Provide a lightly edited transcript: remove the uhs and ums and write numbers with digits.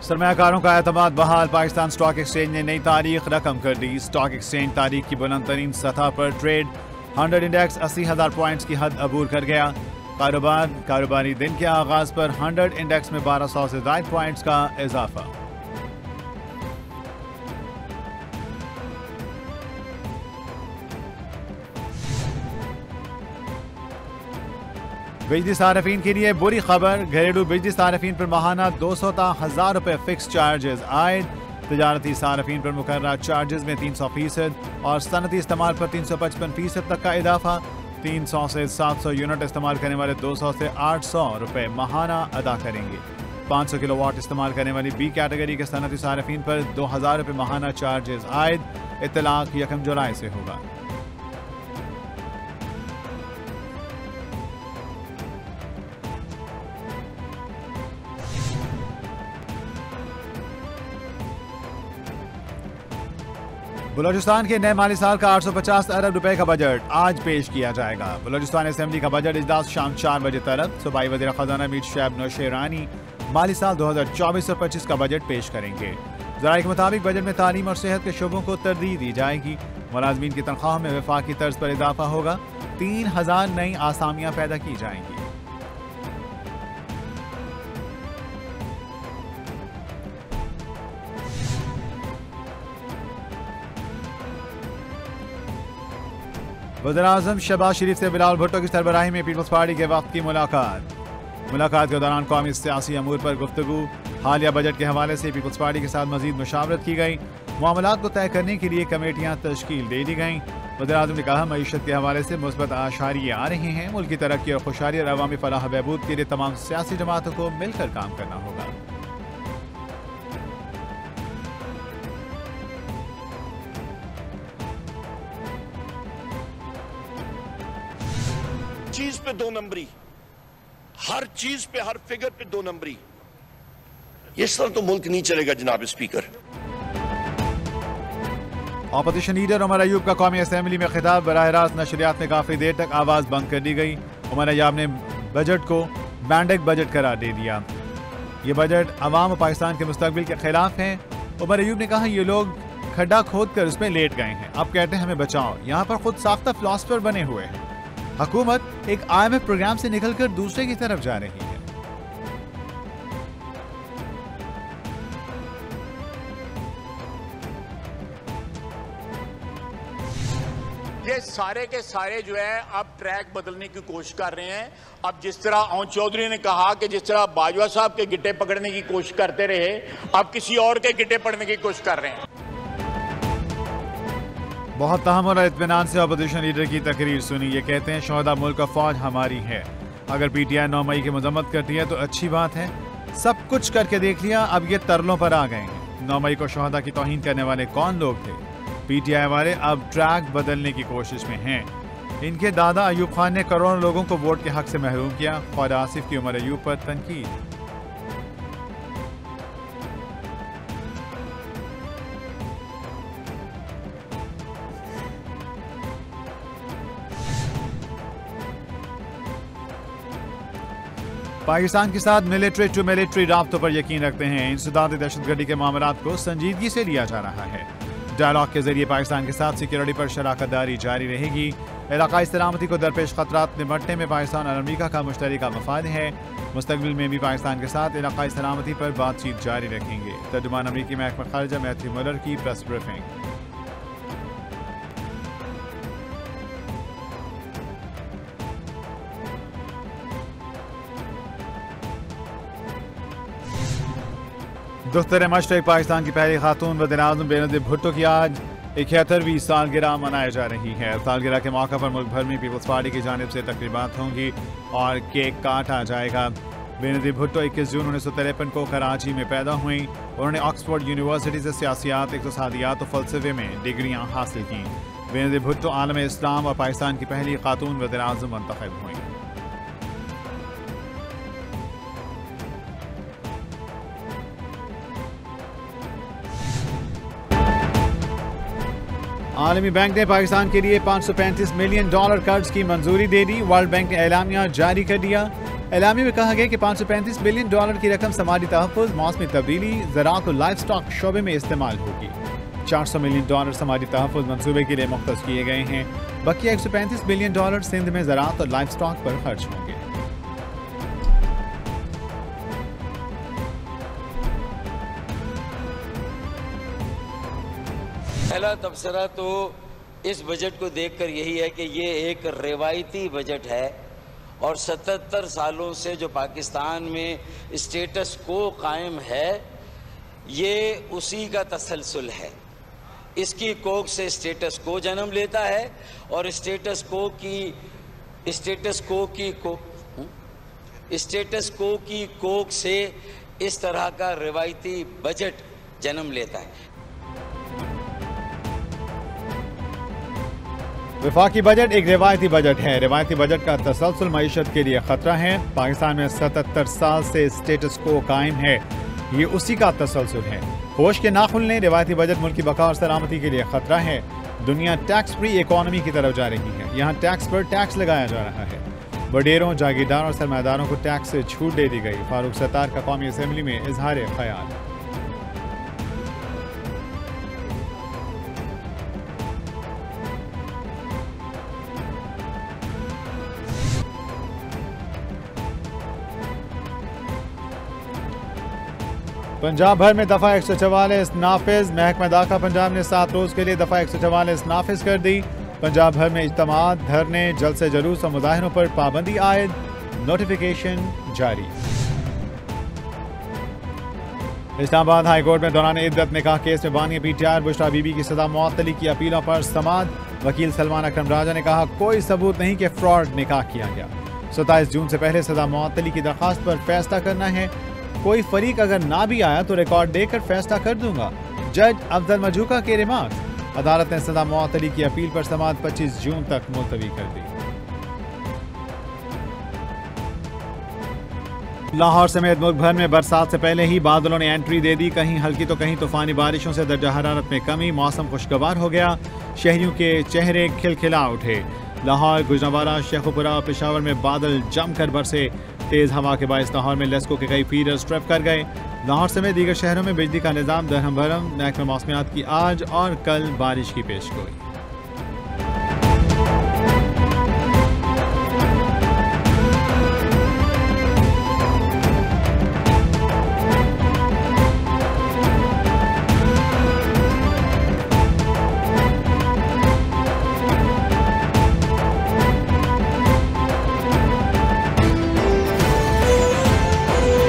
सरमायाकारों का एतमाद बहाल। पाकिस्तान स्टॉक एक्सचेंज ने नई तारीख रकम कर दी। स्टॉक एक्सचेंज तारीख की बुलंद तरीन सतह पर ट्रेड 100 इंडेक्स 80,000 पॉइंट्स की हद अबूर कर गया। कारोबारी दिन के आगाज पर 100 इंडेक्स में 1200 से ज्यादा पॉइंट्स का इजाफा। बिजली सार्फिन के लिए बुरी खबर। घरेलू बिजली सार्फिन पर माहाना 200 ta 1000 रुपए फिक्स चार्जेस आयद। तजारती सार्फिन पर मुकर्रर चार्जेस में 300% और सनती इस्तेमाल पर 355% तक का इजाफा। 300 से 700 यूनिट इस्तेमाल करने वाले 200 से 800 रुपए माहाना अदा करेंगे। 500 किलोवाट इस्तेमाल करने वाली बी कैटेगरी के सनती सार्फिन पर 2000 रुपए माहाना चार्जेस आयद। इत्तलाक 1 जुलाई से होगा। बलोचिस्तान के नए माली साल का 850 अरब रुपए का बजट आज पेश किया जाएगा। बलोचिस्तान असेंबली का बजट इजलास शाम 4 बजे तलब। सूबाई वज़ीर खजाना मीर शैब नौशेरानी माली साल 2024 और 25 का बजट पेश करेंगे। ज़राए के मुताबिक बजट में तालीम और सेहत के शोबों को तरजीह दी जाएगी। मुलाजमीन की तनख्वाह में वफाकी तर्ज पर इजाफा होगा। 3000 नई आसामियां पैदा की जाएंगी। वज़ीर-ए-आज़म शहबाज शरीफ से बिलावल भुट्टो की सरबराही में पीपल्स पार्टी के वक्त की मुलाकात के दौरान कौमी सियासी अमूर पर गुफ्तगू। हालिया बजट के हवाले से पीपल्स पार्टी के साथ मजीद मुशावरत की गई। मामलात को तय करने के लिए कमेटियां तश्कील दे दी गईं। वज़ीर-ए-आज़म ने कहा, मईशत के हवाले से मुस्बत आशारिये आ रहे हैं। मुल्क की तरक्की और खुशहाली और अवामी फलाह बहबूद के लिए तमाम सियासी जमातों को मिलकर काम करना होगा। चीज पे 2 नंबरी, हर चीज पे, हर फिगर पे 2 नंबरी। इस तरह तो मुल्क नहीं चलेगा जनाब speaker. Opposition leader Umar Ayub का कौमी असेंबली में खिताब। बराह रास्त नशरियात में काफी देर तक आवाज बंद कर दी गई। उमर अयूब ने बजट को बैंडेड बजट करार दे दिया। ये बजट अवाम और पाकिस्तान के मुस्तकबिल के खिलाफ है। उमर अयूब ने कहा, ये लोग खड्डा खोद कर उसमें लेट गए हैं, अब कहते हैं हमें बचाओ। यहाँ पर खुद साख्ता फिलॉसफर बने हुए हैं। हुकूमत एक IMF प्रोग्राम से निकलकर दूसरे की तरफ जा रही है। ये सारे के सारे जो है अब ट्रैक बदलने की कोशिश कर रहे हैं। अब जिस तरह ओन चौधरी ने कहा कि जिस तरह बाजवा साहब के गिट्टे पकड़ने की कोशिश करते रहे, अब किसी और के गिट्टे पकड़ने की कोशिश कर रहे हैं। बहुत तहम्मुल और इत्मीनान से अपोजिशन लीडर की तकरीर सुनी। ये कहते हैं, शोहदा मुल्क का फौज हमारी है। अगर PTI 9 मई की मजम्मत करती है तो अच्छी बात है। सब कुछ करके देख लिया, अब ये तरलों पर आ गए हैं। 9 मई को शोहदा की तौहीन करने वाले कौन लोग थे? PTI वाले अब ट्रैक बदलने की कोशिश में हैं। इनके दादा अयूब खान ने करोड़ों लोगों को वोट के हक से महरूम किया। ख्वाजा आसिफ की उमर अयूब पर तनकीद। पाकिस्तान के साथ मिलिट्री टू मिलिट्री राब्तों पर यकीन रखते हैं। इंसदाद दहशतगर्दी के मामलात को संजीदगी से लिया जा रहा है। डायलॉग के जरिए पाकिस्तान के साथ सिक्योरिटी पर शराकतदारी जारी रहेगी। इलाकाई सलामती को दरपेश खतरात निपटने में पाकिस्तान और अमरीका का मुश्तरका मफाद है। मुस्तकबिल में भी पाकिस्तान के साथ इलाकाई सलामती पर बातचीत जारी रखेंगे। तर्जुमान अमरीकी महकमा खारजा मैथ्यू मुलर की प्रेस ब्रीफिंग। दुख्तर मशरक़ पाकिस्तान की पहली खातून वज़ीर-ए-आज़म बेनज़ीर भुट्टो की आज 71वीं सालगिरह मनाई जा रही है। सालगिरह के मौके पर मुल्क भर में पीपल्स पार्टी की जानिब से तकरीबात होंगी और केक काटा जाएगा। बेनज़ीर भुट्टो 21 जून 1953 को कराची में पैदा हुई। उन्होंने ऑक्सफोर्ड यूनिवर्सिटी से सियासियात, इक़्तिसादियात और फ़लसफ़े में डिग्रियाँ हासिल की। बेनज़ीर भुट्टो आलम इस्लाम और पाकिस्तान की पहली खातून वज़ीर-ए-आज़म मुंतखब हुई। आलमी बैंक ने पाकिस्तान के लिए $535 मिलियन कर्ज की मंजूरी दे दी। वर्ल्ड बैंक ने एलामिया जारी कर दिया। एलामी में कहा गया कि $535 बिलियन की रकम समाजी तहफ़्फ़ुज़, मौसमी तब्दीली, ज़राअत और लाइफ स्टॉक शोबे में इस्तेमाल होगी। $400 मिलियन समाजी तहफ़्फ़ुज़ मंसूबे के लिए मुख्तस किए गए हैं। बकिया $135 बिलियन सिंध में ज़राअत और लाइफ स्टॉक पर खर्च होंगे। पहला तबसरा तो इस बजट को देखकर यही है कि ये एक रिवायती बजट है और 77 सालों से जो पाकिस्तान में स्टेटस को कायम है, ये उसी का तसलसल है। इसकी कोख से स्टेटस को जन्म लेता है और स्टेटस को की कोख से इस तरह का रिवायती बजट जन्म लेता है। वफाकी बजट एक रिवायती बजट है। रिवायती बजट का तसलसल मईशत के लिए खतरा है। पाकिस्तान में 77 साल से स्टेटस को कायम है, ये उसी का तसलसल है। होश के ना खुलने रिवायती बजट मुल्क की बका और सलामती के लिए खतरा है। दुनिया टैक्स फ्री इकोनॉमी की तरफ जा रही है। यहाँ टैक्स पर टैक्स लगाया जा रहा है। वडेरों, जागीरदारों और सरमायादारों को टैक्स से छूट दे दी गई। फारूक सत्तार का कौमी असम्बली में इजहार ख्याल। पंजाब भर में दफा 144 नाफिज। महकमा दाखिला पंजाब ने 7 रोज के लिए दफा 144 नाफिज कर दी। पंजाब भर में इज्तिमात, धरने, जलसे जुलूस और मुजाहरों पर पाबंदी आयद। नोटिफिकेशन जारी। इस्लामाबाद हाई कोर्ट में दौरान इद्दत निकाह केस में बानी पीटीआर बुशरा बीबी की सजा मुअत्तली की अपीलों पर समाअत। वकील सलमान अकरम राजा ने कहा, कोई सबूत नहीं कि फ्रॉड निकाह किया गया। 27 जून से पहले सजा मुअत्तली की दरखास्त पर फैसला करना है। कोई फरीक अगर ना भी आया तो रिकॉर्ड देकर फैसला कर दूंगा। जज अफजल मजूका के रिमार्क्स। अदालत ने सजा मुअत्तली की अपील पर समाअत 25 जून तक मुलतवी कर दी। लाहौर समेत मुल्क भर में बरसात से पहले ही बादलों ने एंट्री दे दी। कहीं हल्की तो कहीं तूफानी बारिशों से दर्जा हरारत में कमी। मौसम खुशगवार हो गया। शहरियों के चेहरे खिलखिला उठे। लाहौर, गुजरांवाला, शेखुपुरा और पेशावर में बादल जमकर बरसे। तेज हवा के बायस लाहौर में लेस्को के कई फीडर्स ट्रैप कर गए। लाहौर समेत दीगर शहरों में बिजली का निजाम दरहम भरम। महकमा मौसमियात की आज और कल बारिश की पेशगोई।